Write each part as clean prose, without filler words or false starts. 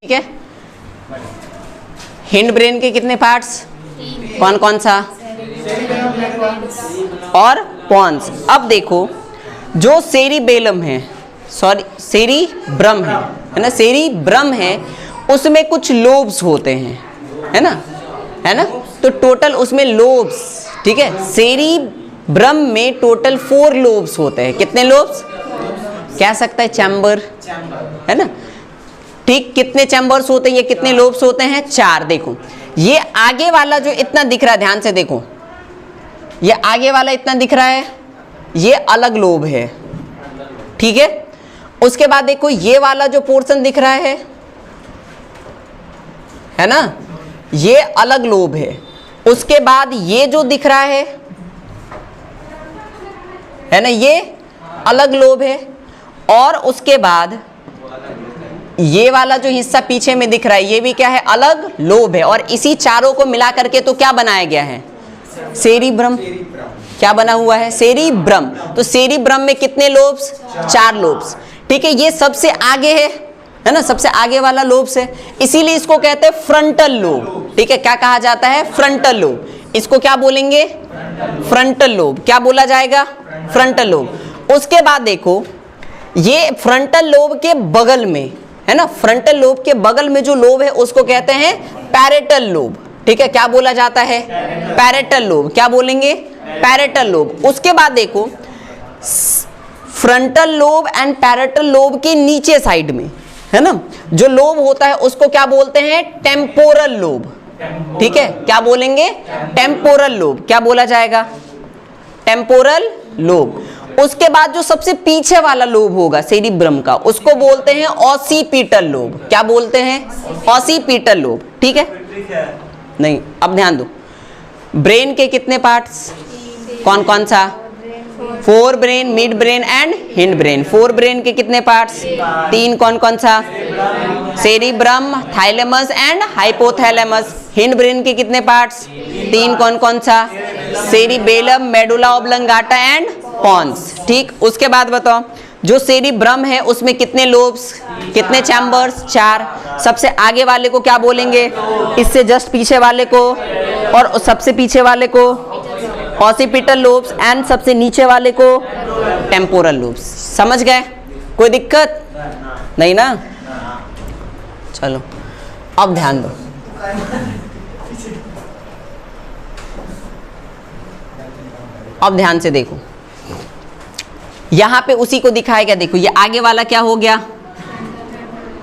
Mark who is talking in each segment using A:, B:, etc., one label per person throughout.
A: ठीक है। Hind brain के कितने पार्ट्स, कौन कौन सा, और पॉन्स। अब देखो जो सेरिबेलम है, सॉरी सेरिब्रम है ना, सेरिब्रम है, उसमें कुछ लोब्स होते हैं, है ना, तो टोटल उसमें लोब्स, ठीक है, सेरिब्रम में टोटल 4 लोब्स होते हैं। कितने लोब्स कह सकता है, चैम्बर, है ना, ठीक। कितने चैम्बर्स होते हैं, ये कितने लोब्स होते हैं, 4। देखो ये आगे वाला जो इतना दिख रहा है, ध्यान से देखो, ये आगे वाला इतना दिख रहा है, ये अलग लोब है, ठीक है। उसके बाद देखो ये वाला जो पोर्शन दिख रहा है ना, ये अलग लोब है। उसके बाद ये जो दिख रहा है ना, ये अलग लोब है। और उसके बाद ये वाला जो हिस्सा पीछे में दिख रहा है, ये भी क्या है, अलग लोब है। और इसी चारों को मिला करके तो क्या बनाया गया है, सेरिब्रम। क्या बना हुआ है, सेरिब्रम। तो सेरिब्रम में कितने लोब्स, 4 लोब्स, ठीक है। ये सबसे आगे है ना, सबसे आगे वाला लोब्स है, इसीलिए इसको कहते हैं फ्रंटल लोब, ठीक है। क्या कहा जाता है, फ्रंटल लोब। इसको क्या बोलेंगे, फ्रंटल लोब। क्या बोला जाएगा, फ्रंटल लोब। उसके बाद देखो ये फ्रंटल लोब के बगल में है ना, फ्रंटल लोब के बगल में जो लोब है उसको कहते हैं पैरेटल लोब, ठीक है। क्या बोला जाता है, पैरेटल लोब। क्या बोलेंगे, पैरेटल लोब। उसके बाद देखो frontal lobe and parietal lobe के नीचे साइड में है ना, जो लोब होता है उसको क्या बोलते हैं, टेम्पोरल लोब, ठीक है। क्या बोलेंगे, टेम्पोरल लोब। क्या बोला जाएगा, टेम्पोरल लोब। उसके बाद जो सबसे पीछे वाला लोब होगा सेरिब्रम का, उसको बोलते हैं ऑसिपिटल लोब। क्या बोलते हैं, ऑसिपिटल लोब, ठीक है। नहीं, अब ध्यान दो, ब्रेन के कितने पार्ट्स, कौन कौन सा, 4 brain, mid brain and hind brain. 4 brain के कितने पार्ट्स, 3, कौन कौन सा, cerebrum, thalamus and hypothalamus. Hind brain के कितने पार्ट्स, 3, कौन कौन सा, cerebellum, medulla oblongata and pons, ठीक। उसके बाद बताओ जो सेरिब्रम है उसमें कितने लोब्स, कितने चैम्बर्स, 4। सबसे आगे वाले को क्या बोलेंगे, इससे जस्ट पीछे वाले को, और सबसे पीछे वाले को ऑसिपिटल लोब्स एंड सबसे नीचे वाले को टेम्पोरल लोब्स। समझ गए, कोई दिक्कत नहीं ना। चलो अब ध्यान दो, अब ध्यान से देखो, यहां पे उसी को दिखाया गया। देखो ये आगे वाला क्या हो गया,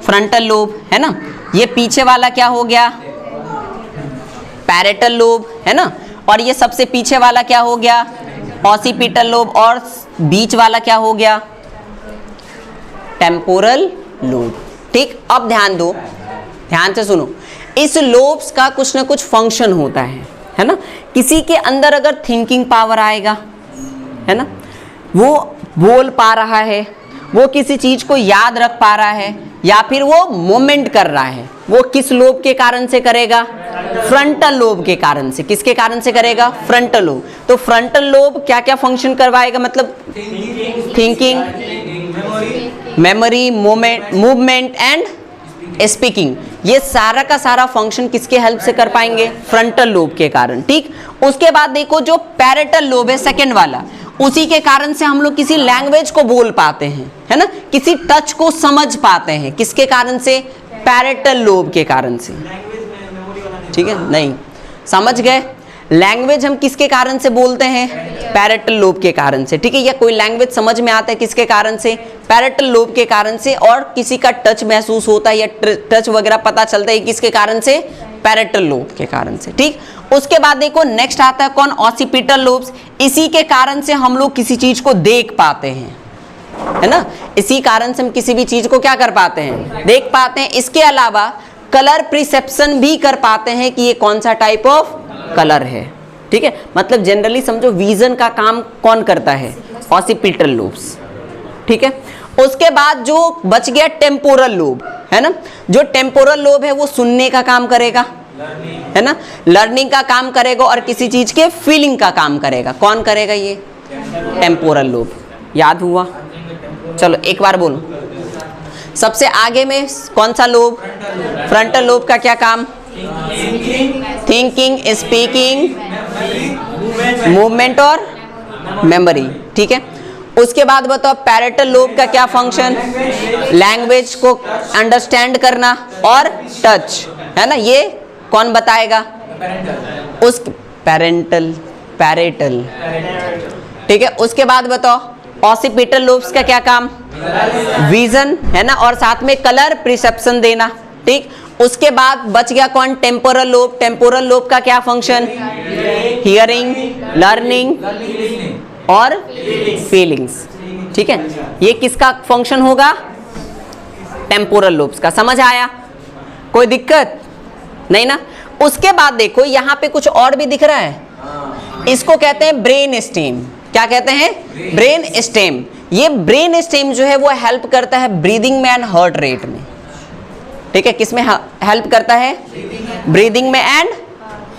A: फ्रंटल लोब, है ना। ये पीछे वाला क्या हो गया, पैरेटल लोब, है ना। और ये सबसे पीछे वाला क्या हो गया, ऑसिपिटल लोब। और बीच वाला क्या हो गया, टेम्पोरल लोब, ठीक। अब ध्यान दो, ध्यान से सुनो, इस लोब्स का कुछ ना कुछ फंक्शन होता है ना। किसी के अंदर अगर थिंकिंग पावर आएगा, है ना, वो बोल पा रहा है, वो किसी चीज को याद रख पा रहा है, या फिर वो मूवमेंट कर रहा है, वो किस लोब के कारण से करेगा, फ्रंटल लोब के कारण से। किसके कारण से करेगा, फ्रंटल लोब। तो फ्रंटल लोब क्या क्या फंक्शन करवाएगा, मतलब thinking, memory, movement and speaking. ये सारा का सारा फंक्शन किसके हेल्प से कर पाएंगे, फ्रंटल लोब के कारण, ठीक। उसके बाद देखो जो पैरेटल लोब है सेकंड वाला, उसी के कारण से हम लोग किसी लैंग्वेज को बोल पाते हैं, है ना, किसी टच को समझ पाते हैं। किसके कारण से, पैरेटल लोब के कारण से, ठीक है। नहीं, समझ गए, लैंग्वेज हम किसके कारण से बोलते हैं, पैरेटल लोब के कारण से, ठीक है। या कोई लैंग्वेज समझ में आता है किसके कारण से, पैरेटल लोब के कारण से। और किसी का टच महसूस होता है या टच वगैरह पता चलता है किसके कारण से, पैरेटल लोब के कारण से, ठीक। उसके बाद देखो नेक्स्ट आता है कौन, ऑसिपिटल लोब्स। इसी के कारण से हम लोग किसी चीज को देख पाते हैं, है ना। इसी कारण से हम किसी भी चीज को क्या कर पाते हैं, देख पाते हैं। इसके अलावा कलर प्रिसेप्शन भी कर पाते हैं कि ये कौन सा टाइप ऑफ कलर है, ठीक है। मतलब जनरली समझो विजन का काम कौन करता है, ऑसिपिटल लोब्स, ठीक है। उसके बाद जो बच गया टेम्पोरल लोब, है ना। जो टेम्पोरल लोब है वो सुनने का काम करेगा, है ना, लर्निंग का काम करेगा, और किसी चीज के फीलिंग का काम करेगा। कौन करेगा, ये टेम्पोरल लोब। याद हुआ, चलो एक बार बोलो, सबसे आगे में कौन सा लोब? फ्रंटल लोब का क्या काम? थिंकिंग, स्पीकिंग, मूवमेंट और मेमोरी। ठीक है, उसके बाद बताओ पैरेटल लोब का क्या फंक्शन? लैंग्वेज को अंडरस्टैंड करना और टच, है ना। ये कौन बताएगा? उस पैरेटल। ठीक है, उसके बाद बताओ ऑसिपिटल लोब्स का क्या काम? विजन, है ना, और साथ में कलर प्रिसेप्शन देना। ठीक, उसके बाद बच गया कौन? Temporal lobe. टेम्पोरल लोब का क्या फंक्शन? हियरिंग, लर्निंग और फीलिंग्स। ठीक है, ये किसका फंक्शन होगा? टेम्पोरल लोब्स का। समझ आया? कोई दिक्कत नहीं ना। उसके बाद देखो यहाँ पे कुछ और भी दिख रहा है, इसको कहते हैं ब्रेन स्टेम। क्या कहते हैं? Brain stem. ये ब्रेन स्टेम जो है वो हेल्प करता है ब्रीदिंग में एंड हार्ट रेट में। ठीक है, किसमें हेल्प करता है? ब्रीदिंग में एंड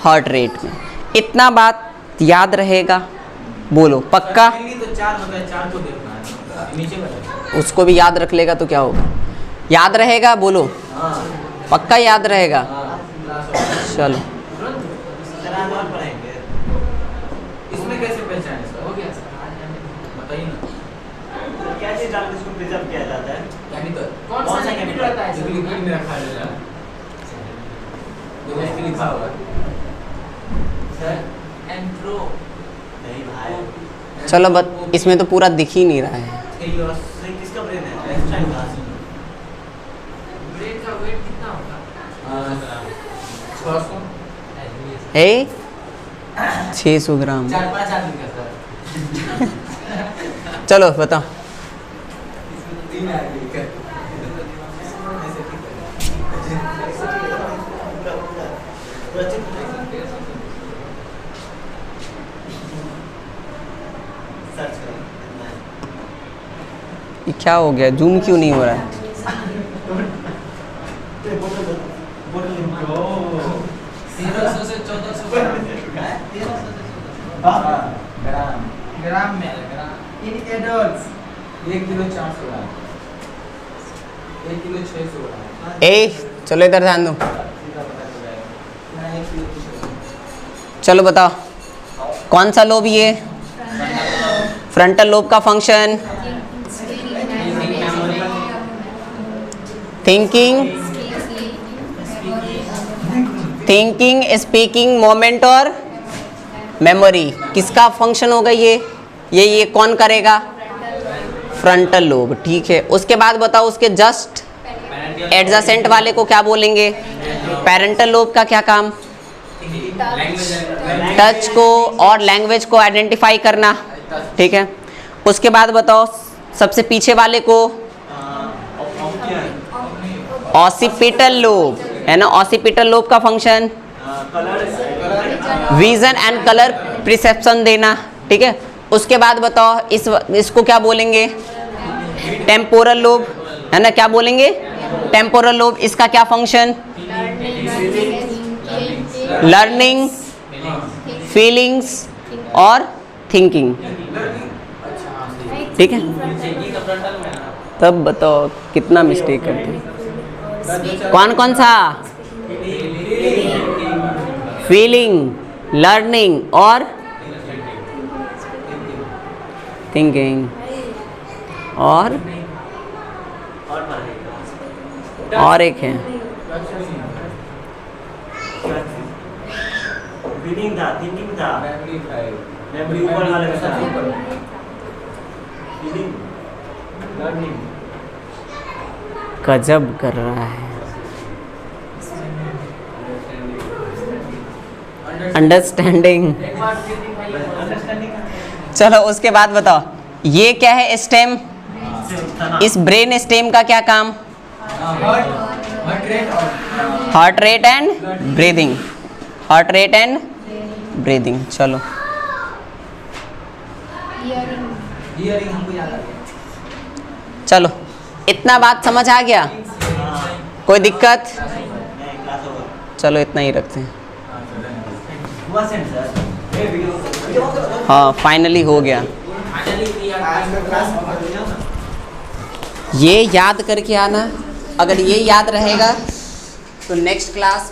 A: हार्ट रेट में। इतना बात याद रहेगा? बोलो पक्का? उसको भी याद रख लेगा तो क्या होगा? याद रहेगा? बोलो पक्का याद रहेगा? चलो
B: इसमें कैसे पहचाने? हो गया बताइए ना। क्या चीज डाल के इसको प्रिजर्व किया जाता है? केमिकल। कौन सा केमिकल रहता है? जो लिक्विड में रखा जाता है, जो लिखा हुआ है सर एंट्रो। नहीं भाई,
A: चलो बट इसमें तो पूरा दिख ही नहीं रहा है।
B: किसका ब्रेन है? लेफ्ट साइड का। ब्रेन का वेट कितना होगा? 600
A: है 600 ग्राम।
B: 4-5 आदमी का सर।
A: चलो बताओ। ये क्या हो गया? जूम क्यों नहीं हो रहा है?
B: 1300 से 1400 ग्राम में in adults 1 kilo 400 gram, 1 kilo 600 ग्राम।
A: ए चलो इधर ध्यान दो। चलो बताओ कौन सा लोब? ये फ्रंटल लोब का फंक्शन थिंकिंग, स्पीकिंग, मोमेंट और मेमोरी। किसका फंक्शन होगा ये कौन करेगा? Frontal lobe. ठीक है, उसके बाद बताओ उसके जस्ट एडजेसेंट वाले को क्या बोलेंगे? पैरेंटल लोब का क्या काम? टच को और लैंग्वेज को आइडेंटिफाई करना। ठीक है, उसके बाद बताओ सबसे पीछे वाले को ऑसिपिटल लोब, है ना। ऑसिपिटल लोब का function vision and colour perception देना। ठीक है, उसके बाद बताओ इसको क्या बोलेंगे? टेम्पोरल लोब, है ना। क्या बोलेंगे? Temporal lobe. इसका क्या फंक्शन? लर्निंग, फीलिंग्स और थिंकिंग। ठीक है, तब बताओ कितना मिस्टेक करते हैं? कौन कौन सा? फीलिंग, लर्निंग और थिंकिंग और एक है
B: रीडिंग था, थिंकिंग था, मेमोरी ऊपर वाले का था, रीडिंग, लर्निंग।
A: गजब कर रहा है। अंडरस्टैंडिंग। चलो उसके बाद बताओ ये क्या है? स्टेम। इस ब्रेन स्टेम का क्या काम? Heart rate and breathing. Heart rate and breathing. चलो चलो इतना बात समझ आ गया? कोई दिक्कत? चलो इतना ही रखते हैं। हाँ फाइनली हो गया। ये याद करके आना, अगर ये याद रहेगा तो नेक्स्ट क्लास